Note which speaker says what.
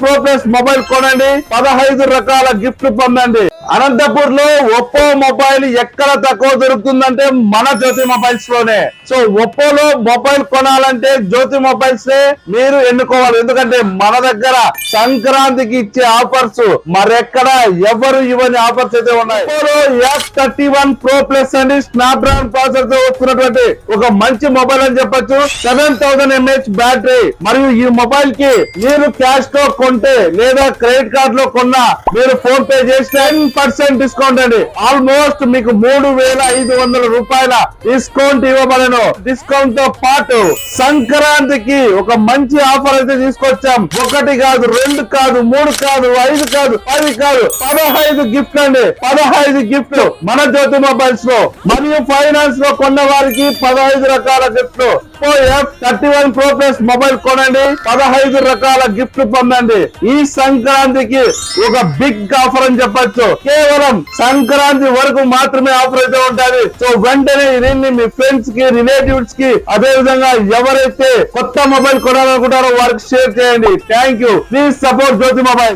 Speaker 1: Pro plus mobile కొనండి, 15 రకాల గిఫ్ట్లు పొందండి. అనంతపూర్ లో ఒప్పో మొబైల్ ఎక్కడ తక్కువ దొరుకుతుందంటే మన జ్యోతి మొబైల్స్ లోనే. సో ఒప్పోలో మొబైల్ కొనాలంటే జ్యోతి మొబైల్స్ మీరు ఎన్నుకోవాలి. ఎందుకంటే మన దగ్గర సంక్రాంతికి ఇచ్చే ఆఫర్స్ మరెక్కడ ఎవరు ఇవ్వని ఆఫర్స్ అయితే ఉన్నాయి. ఒప్పోలో F31 ప్రో ప్లస్ అండి, స్నాప్ డ్రాగన్ ప్రాసెసర్ తో వస్తున్నటువంటి ఒక మంచి మొబైల్ అని చెప్పొచ్చు. 7000 mAh బ్యాటరీ. మరియు ఈ మొబైల్ కి మీరు క్యాష్ తో కొంటే లేదా క్రెడిట్ కార్డ్ లో కొన్నా మీరు ఫోన్ పే చేసి 10% డిస్కౌంట్ అండి. ఆల్మోస్ట్ మీకు 3500 రూపాయల డిస్కౌంట్ ఇవ్వబడను. డిస్కౌంట్ తో పాటు సంక్రాంతికి ఒక మంచి ఆఫర్ అయితే తీసుకొచ్చాం. 1 కాదు, 2 కాదు, 3 కాదు, 5 కాదు, 10 కాదు, 15 గిఫ్ట్ అండి. 15 గిఫ్ట్ మన జ్యోతి మొబైల్స్ లో. మరియు ఫైనాన్స్ లో కొన్న వారికి 15 రకాల గిఫ్ట్లు. F31 ప్రో ప్లస్ మొబైల్ కొనండి, 15 రకాల గిఫ్ట్లు పొందండి. ఈ సంక్రాంతికి ఒక బిగ్ ఆఫర్ అని చెప్పొచ్చు. కేవలం సంక్రాంతి వరకు మాత్రమే ఆఫర్ అయితే ఉంటుంది. సో వెంటనే దీన్ని మీ ఫ్రెండ్స్ కి, రిలేటివ్స్ కి, అదే విధంగా ఎవరైతే కొత్త మొబైల్ కొనాలనుకుంటారో వారికి షేర్ చేయండి. Thank you. Please support Jyothi mobile.